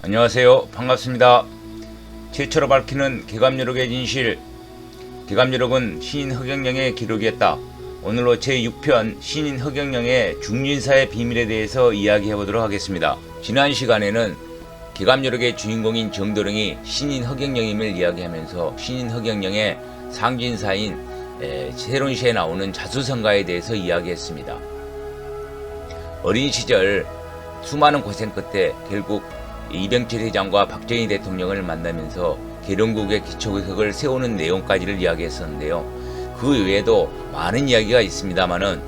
안녕하세요. 반갑습니다. 최초로 밝히는 개감유록의 진실. 개감유록은 신인 허경영의 기록이었다. 오늘로 제6편 신인 허경영의 중진사의 비밀에 대해서 이야기해 보도록 하겠습니다. 지난 시간에는 개감유록의 주인공인 정도령이 신인 허경영임을 이야기하면서 신인 허경영의 상진사인 세론시에 나오는 자수성가에 대해서 이야기했습니다. 어린 시절 수많은 고생 끝에 결국 이병철 회장과 박정희 대통령을 만나면서 계룡국의 기초개혁을 세우는 내용까지를 이야기했었는데요. 그 외에도 많은 이야기가 있습니다만은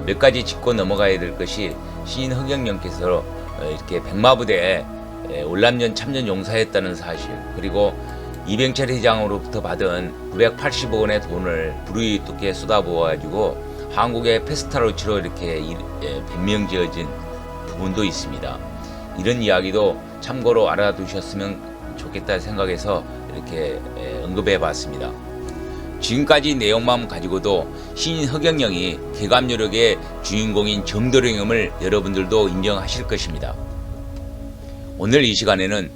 몇 가지 짚고 넘어가야 될 것이 신인 허경영께서 이렇게 백마부대에 월남전 참전 용사였다는 사실, 그리고 이병철 회장으로부터 받은 980억 원의 돈을 불우이웃돕게 쏟아부어가지고 한국의 페스타로치로 이렇게 변명지어진 부분도 있습니다. 이런 이야기도 참고로 알아두셨으면 좋겠다 생각해서 이렇게 언급해 봤습니다. 지금까지 내용만 가지고도 신인 허경영이 개감유록의 주인공인 정도령임을 여러분들도 인정하실 것입니다. 오늘 이 시간에는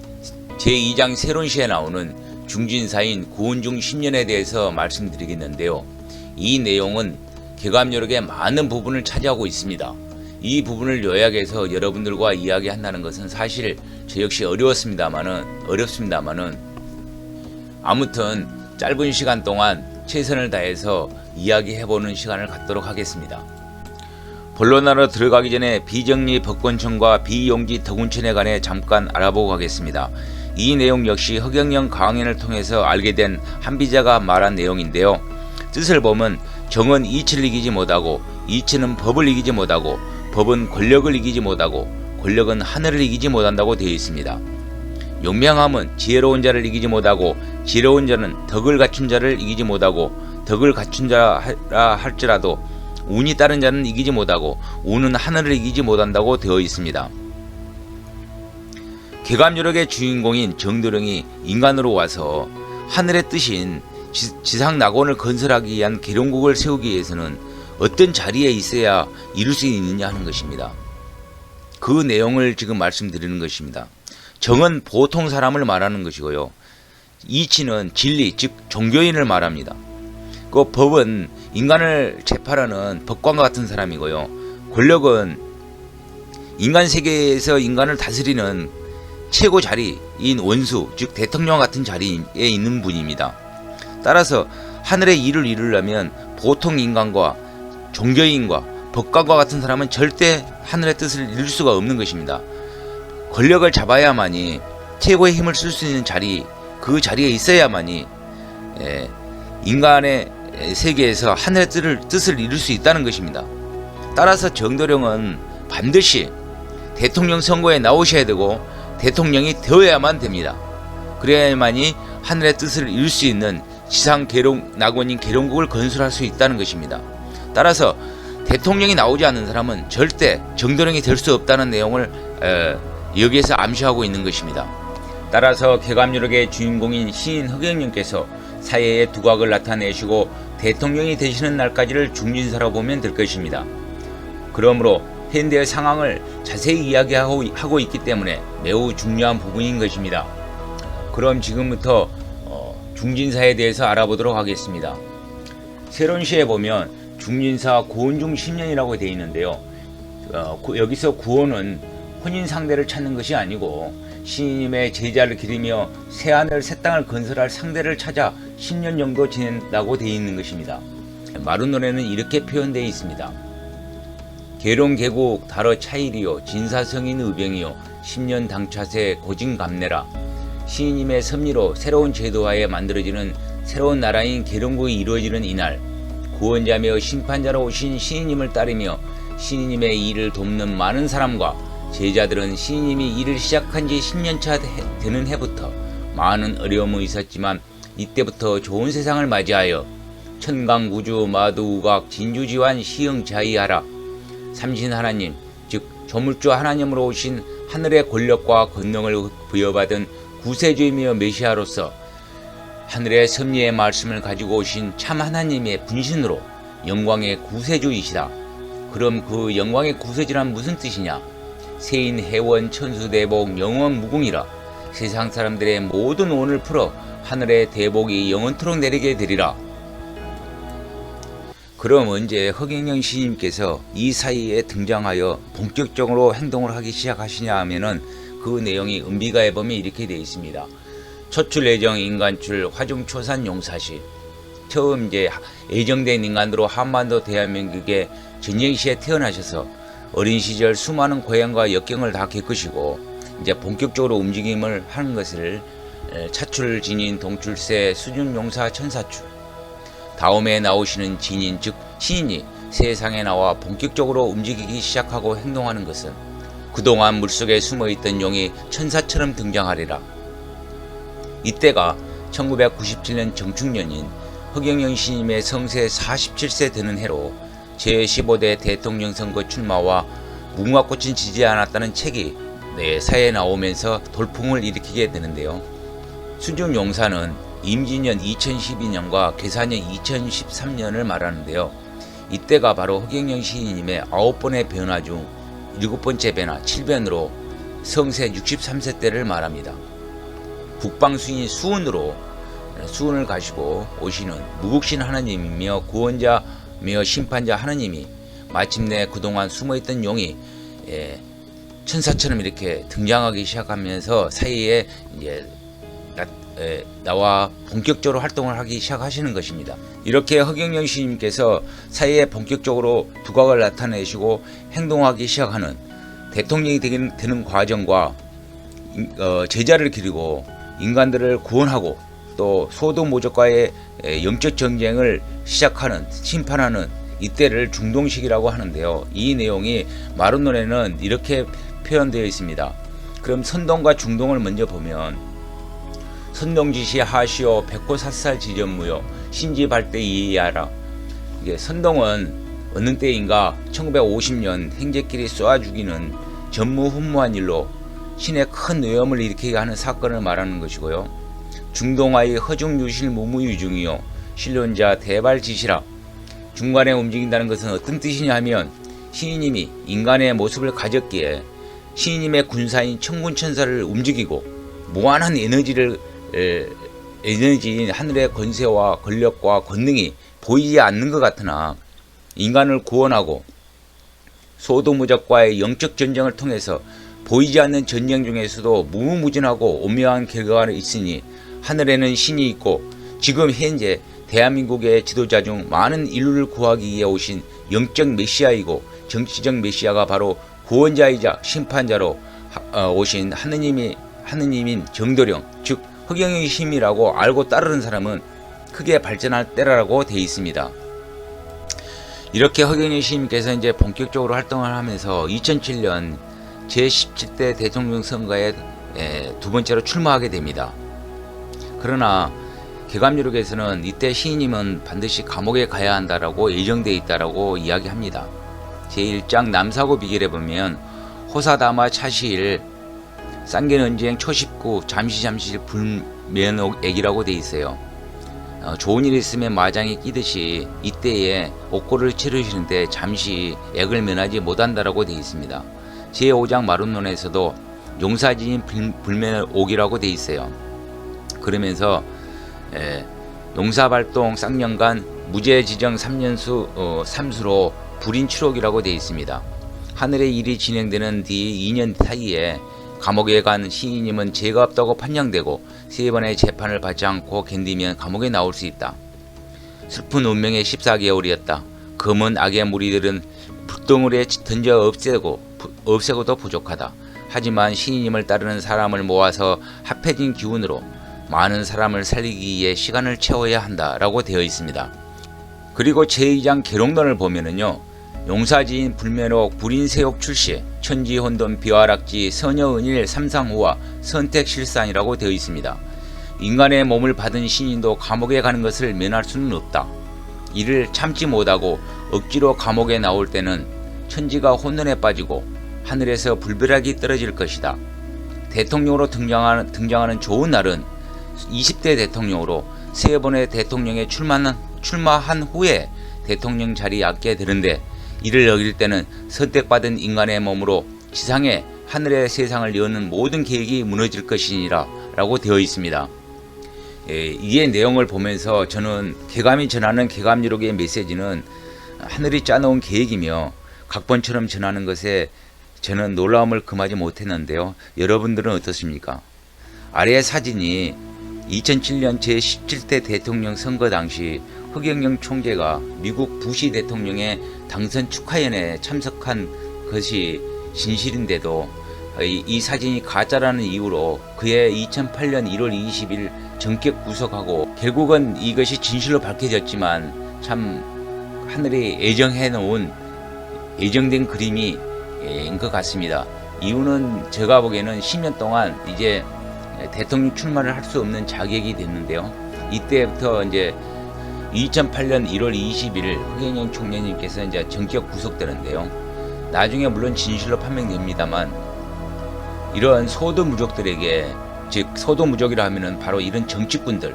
제2장 세론시에 나오는 중진사인 구원중 10년에 대해서 말씀드리겠는데요. 이 내용은 개감유록의 많은 부분을 차지하고 있습니다. 이 부분을 요약해서 여러분들과 이야기한다는 것은 사실 저 역시 어렵습니다만은 아무튼 짧은 시간 동안 최선을 다해서 이야기해보는 시간을 갖도록 하겠습니다. 본론으로 들어가기 전에 비정리 법권청과 비용지 덕운천에 관해 잠깐 알아보고 가겠습니다. 이 내용 역시 허경영 강연을 통해서 알게 된 한비자가 말한 내용인데요. 뜻을 보면 정은 이치를 이기지 못하고 이치는 법을 이기지 못하고 법은 권력을 이기지 못하고 권력은 하늘을 이기지 못한다고 되어 있습니다. 용맹함은 지혜로운 자를 이기지 못하고 지혜로운 자는 덕을 갖춘 자를 이기지 못하고 덕을 갖춘 자라 할지라도 운이 따른 자는 이기지 못하고 운은 하늘을 이기지 못한다고 되어 있습니다. 개감유록의 주인공인 정도령이 인간으로 와서 하늘의 뜻인 지상낙원을 건설하기 위한 계룡국을 세우기 위해서는 어떤 자리에 있어야 이룰 수 있느냐 하는 것입니다. 그 내용을 지금 말씀드리는 것입니다. 정은 보통 사람을 말하는 것이고요. 이치는 진리, 즉 종교인을 말합니다. 그 법은 인간을 재판하는 법관과 같은 사람이고요. 권력은 인간 세계에서 인간을 다스리는 최고 자리인 원수, 즉 대통령 같은 자리에 있는 분입니다. 따라서 하늘의 일을 이루려면 보통 인간과 종교인과 법관과 같은 사람은 절대 하늘의 뜻을 이룰 수가 없는 것입니다. 권력을 잡아야만이 최고의 힘을 쓸 수 있는 자리, 그 자리에 있어야만이 인간의 세계에서 하늘의 뜻을 이룰 수 있다는 것입니다. 따라서 정도령은 반드시 대통령 선거에 나오셔야 되고 대통령이 되어야만 됩니다. 그래야만이 하늘의 뜻을 이룰 수 있는 지상 낙원인 계룡국을 건설할 수 있다는 것입니다. 따라서 대통령이 나오지 않는 사람은 절대 정도령이 될 수 없다는 내용을 여기에서 암시하고 있는 것입니다. 따라서 개감유록의 주인공인 신인 허경영께서 사회의 두각을 나타내시고 대통령이 되시는 날까지를 중진사로 보면 될 것입니다. 그러므로 현대의 상황을 자세히 이야기하고 있기 때문에 매우 중요한 부분인 것입니다. 그럼 지금부터 중진사에 대해서 알아보도록 하겠습니다. 세론시에 보면 중진사 구원중 10년이라고 되어 있는데요. 여기서 구원은 혼인 상대를 찾는 것이 아니고 신임의 제자를 기리며 새하늘 새 땅을 건설할 상대를 찾아 10년 정도 지낸다고 되어 있는 것입니다. 마루노래는 이렇게 표현되어 있습니다. 계룡계국 달어 차일이요 진사성인 의병이요 10년 당차세 고진감내라. 신임의 섭리로 새로운 제도하에 만들어지는 새로운 나라인 계룡국이 이루어지는 이날, 구원자며 심판자로 오신 신임을 따르며 신임의 일을 돕는 많은 사람과 제자들은 신임이 일을 시작한 지 10년차 되는 해부터 많은 어려움이 있었지만 이때부터 좋은 세상을 맞이하여 천강구주 마두우각 진주지환 시흥자이하라. 삼신 하나님, 즉 조물주 하나님으로 오신 하늘의 권력과 권능을 부여받은 구세주이며 메시아로서 하늘의 섭리의 말씀을 가지고 오신 참 하나님의 분신으로 영광의 구세주이시다. 그럼 그 영광의 구세주란 무슨 뜻이냐? 세인 해원 천수대복 영원 무궁이라. 세상 사람들의 모든 원을 풀어 하늘의 대복이 영원토록 내리게 되리라. 그럼 언제 허경영 시인님께서 이 사이에 등장하여 본격적으로 행동을 하기 시작하시냐 하면은 그 내용이 은비가 앨범에 이렇게 되어 있습니다. 초출 애정 인간출 화중초산 용사시. 처음 이제 애정된 인간으로 한반도 대한민국의 전쟁시에 태어나셔서 어린 시절 수많은 고향과 역경을 다 겪으시고 이제 본격적으로 움직임을 하는 것을 차출 진인 동출세 수준 용사 천사출. 다음에 나오시는 진인 즉 시인이 세상에 나와 본격적으로 움직이기 시작하고 행동하는 것은 그동안 물속에 숨어있던 용이 천사처럼 등장하리라. 이때가 1997년 정축년인 허경영 시인님의 성세 47세 되는 해로 제15대 대통령 선거 출마와 무궁화꽃은 지지 않았다는 책이 사회에 나오면서 돌풍을 일으키게 되는데요. 수중용사는 임진년 2012년과 계사년 2013년을 말하는데요. 이때가 바로 허경영 시인님의 9번의 변화 중 7번째 변화 7변으로 성세 63세 때를 말합니다. 국방수인 수운을 가지고 오시는 무국신 하나님이며 구원자며 심판자 하나님이 마침내 그동안 숨어있던 용이 천사처럼 이렇게 등장하기 시작하면서 사이에 이제 나와 본격적으로 활동을 하기 시작하시는 것입니다. 이렇게 허경영 시인님께서 사이에 본격적으로 두각을 나타내시고 행동하기 시작하는 대통령이 되는 과정과 제자를 기리고 인간들을 구원하고 또 소도모적과의 영적 전쟁을 시작하는 심판하는 이때를 중동식이라고 하는데요. 이 내용이 마룬논에는 이렇게 표현되어 있습니다. 그럼 선동과 중동을 먼저 보면 선동지시 하시오 백호사살 지전무요 신지발대 이해하라. 이게 선동은 어느 때인가 1950년 행제끼리 쏘아 죽이는 전무후무한 일로 신의 큰 오염을 일으키게 하는 사건을 말하는 것이고요. 중동화의 허중유실 무무유중이요 신론자 대발지시라. 중간에 움직인다는 것은 어떤 뜻이냐 하면 시인님이 인간의 모습을 가졌기에 시인님의 군사인 천군천사를 움직이고 무한한 에너지인 하늘의 권세와 권력과 권능이 보이지 않는 것 같으나 인간을 구원하고 소도무적과의 영적 전쟁을 통해서 보이지 않는 전쟁 중에서도 무궁무진하고 오묘한 결과가 있으니 하늘에는 신이 있고 지금 현재 대한민국의 지도자 중 많은 인류를 구하기 위해 오신 영적 메시아이고 정치적 메시아가 바로 구원자이자 심판자로 오신 하느님인 정도령 즉 허경영의 힘이라고 알고 따르는 사람은 크게 발전할 때라고 되어 있습니다. 이렇게 허경영 시인께서 이제 본격적으로 활동을 하면서 2007년 제17대 대통령 선거에 두 번째로 출마하게 됩니다. 그러나 개감유록에서는 이때 시인님은 반드시 감옥에 가야 한다라고 예정되어 있다라고 이야기합니다. 제1장 남사고 비결에 보면 호사다마 차시일 쌍계는지행 초십구 잠시 불면옥액이라고 되어 있어요. 좋은 일이 있으면 마장이 끼듯이 이때에 옥고를 치르시는데 잠시 액을 면하지 못한다라고 되어 있습니다. 제5장 마룬론에서도 용사지인 불면옥이라고 되어 있어요. 그러면서 용사발동 쌍년간 무죄지정 3년수 3수로 불인출옥이라고 되어 있습니다. 하늘의 일이 진행되는 뒤 2년 사이에 감옥에 간 시인님은 죄가 없다고 판정되고 3번의 재판을 받지 않고 견디면 감옥에 나올 수 있다. 슬픈 운명의 14개월이었다. 검은 악의 무리들은 불덩어리에 던져 없애고도 부족하다. 하지만 시인님을 따르는 사람을 모아서 합해진 기운으로 많은 사람을 살리기 위해 시간을 채워야 한다라고 되어 있습니다. 그리고 제2장 계룡론을 보면은요. 용사지인 불면옥 불인세옥 출시 천지혼돈 비화락지 서녀은일 삼상후와 선택실산이라고 되어 있습니다. 인간의 몸을 받은 신인도 감옥에 가는 것을 면할 수는 없다. 이를 참지 못하고 억지로 감옥에 나올 때는 천지가 혼돈에 빠지고 하늘에서 불벼락이 떨어질 것이다. 대통령으로 등장하는 좋은 날은 20대 대통령으로 3번의 대통령에 출마한 후에 대통령 자리에 앉게 되는데 이를 어길 때는 선택받은 인간의 몸으로 지상에 하늘의 세상을 여는 모든 계획이 무너질 것이니라 라고 되어 있습니다. 이 내용을 보면서 저는 개감이 전하는 개감기록의 메시지는 하늘이 짜놓은 계획이며 각본처럼 전하는 것에 저는 놀라움을 금하지 못했는데요. 여러분들은 어떻습니까? 아래의 사진이 2007년 제17대 대통령 선거 당시 허경영 총재가 미국 부시 대통령의 당선 축하연에 참석한 것이 진실인데도 이 사진이 가짜라는 이유로 그해 2008년 1월 20일 전격 구속하고, 결국은 이것이 진실로 밝혀졌지만 참 하늘이 예정된 그림이 인 것 같습니다. 이유는 제가 보기에는 10년 동안 이제 대통령 출마를 할 수 없는 자격이 됐는데요. 이때부터 이제 2008년 1월 20일 허경영 총재님께서 이제 전격 구속되는데요. 나중에 물론 진실로 판명됩니다만, 이런 소도무적들에게, 즉 소도무적이라 하면은 바로 이런 정치꾼들,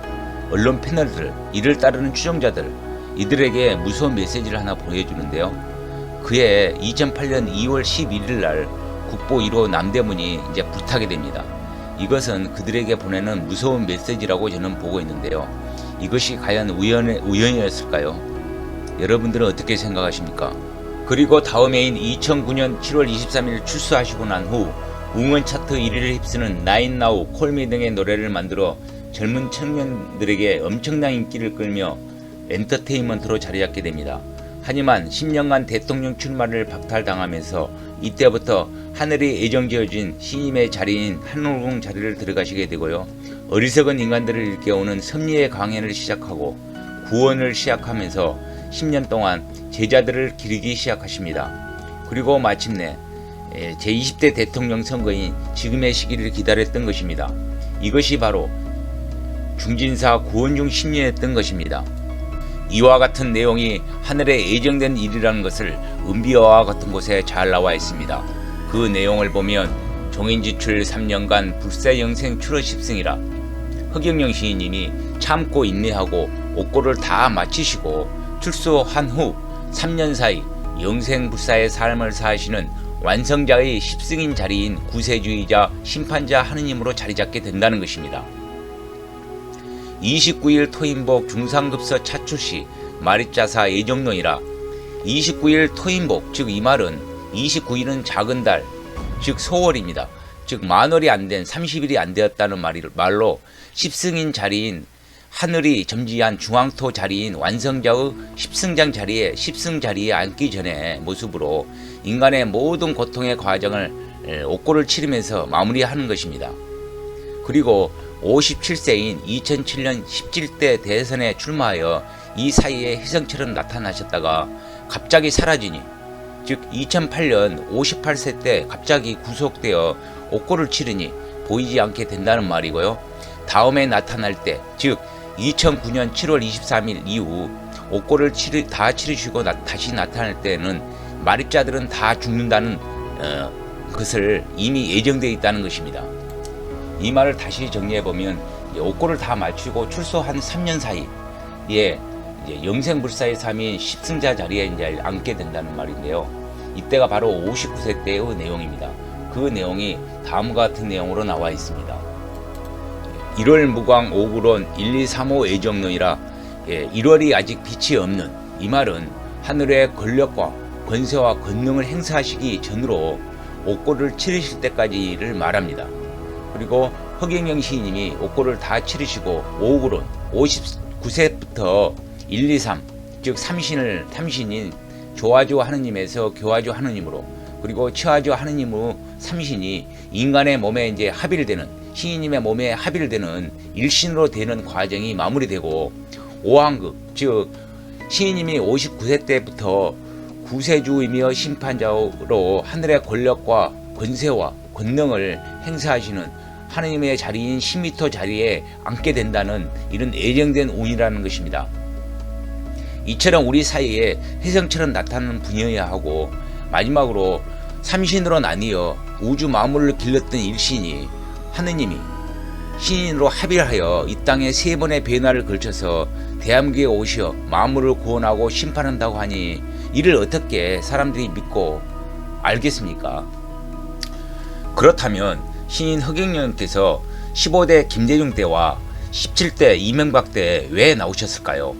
언론 패널들, 이를 따르는 추종자들, 이들에게 무서운 메시지를 하나 보여주는데요. 그해 2008년 2월 11일 날 국보 1호 남대문이 이제 불타게 됩니다. 이것은 그들에게 보내는 무서운 메시지라고 저는 보고 있는데요. 이것이 과연 우연이었을까요? 여러분들은 어떻게 생각하십니까? 그리고 다음 해인 2009년 7월 23일 출소하시고 난 후 응원 차트 1위를 휩쓰는 Nine Now, Call Me 등의 노래를 만들어 젊은 청년들에게 엄청난 인기를 끌며 엔터테인먼트로 자리잡게 됩니다. 하지만 10년간 대통령 출마를 박탈당하면서 이때부터 하늘이 예정지어진 신임의 자리인 한올궁 자리를 들어가시게 되고요. 어리석은 인간들을 일깨우는 섭리의 강연을 시작하고 구원을 시작하면서 10년 동안 제자들을 기르기 시작하십니다. 그리고 마침내 제20대 대통령 선거인 지금의 시기를 기다렸던 것입니다. 이것이 바로 중진사 구원중 10년이었던 것입니다. 이와 같은 내용이 하늘에 예정된 일이라는 것을 은비어와 같은 곳에 잘 나와 있습니다. 그 내용을 보면 종인지출 3년간 불사영생 출허 십승이라 허경영 시인님이 참고 인내하고 옥고를 다 마치시고 출소한 후 3년 사이 영생불사의 삶을 사시는 완성자의 십승인 자리인 구세주의자 심판자 하느님으로 자리잡게 된다는 것입니다. 29일 토인복 중상급서 차출시 마립자사 예정론이라 29일 토인복, 즉 이 말은 29일은 작은 달, 즉 소월입니다. 즉 만월이 안 된 30일이 안 되었다는 말로 십승인 자리인 하늘이 점지한 중앙토 자리인 완성자의 십승장 자리에 십승 자리에 앉기 전의 모습으로 인간의 모든 고통의 과정을 옥고를 치르면서 마무리하는 것입니다. 그리고 57세인 2007년 17대 대선에 출마하여 이 사이에 혜성처럼 나타나셨다가 갑자기 사라지니, 즉 2008년 58세 때 갑자기 구속되어 옥고를 치르니 보이지 않게 된다는 말이고요. 다음에 나타날 때, 즉 2009년 7월 23일 이후 옥고를 다 치르시고 다시 나타날 때는 마립자들은 다 죽는다는 것을 이미 예정되어 있다는 것입니다. 이 말을 다시 정리해보면 옥고를 다 마치고 출소한 3년 사이에 이제 영생불사의 삶인 십승자 자리에 이제 앉게 된다는 말인데요. 이때가 바로 59세 때의 내용입니다. 그 내용이 다음과 같은 내용으로 나와 있습니다. 1월 무광 오구론 1235 예정론이라 1월이 아직 빛이 없는, 이 말은 하늘의 권력과 권세와 권능을 행사하시기 전으로 옥고를 치르실 때까지를 말합니다. 그리고 허경영 시인님이 옥고를 다 치르시고 오구론 59세부터 1, 2, 3, 즉 삼신인 조화조 하느님에서 교화조 하느님으로, 그리고 치화조 하느님으로 삼신이 인간의 몸에 이제 합일되는, 시인님의 몸에 합일되는 일신으로 되는 과정이 마무리되고 오한극, 즉 시인님이 59세 때부터 구세주이며 심판자로 하늘의 권력과 권세와 권능을 행사하시는 하느님의 자리인 10m 자리에 앉게 된다는 이런 예정된 운이라는 것입니다. 이처럼 우리 사이에 혜성처럼 나타나는 분이어야 하고, 마지막으로 삼신으로 나뉘어 우주 만물을 길렀던 일신이 하느님이 신인으로 합일하여 이 땅에 3번의 변화를 걸쳐서 대함교에 오시어 만물을 구원하고 심판한다고 하니 이를 어떻게 사람들이 믿고 알겠습니까? 그렇다면 신인 허경영께서 15대 김대중 때와 17대 이명박 때 왜 나오셨을까요?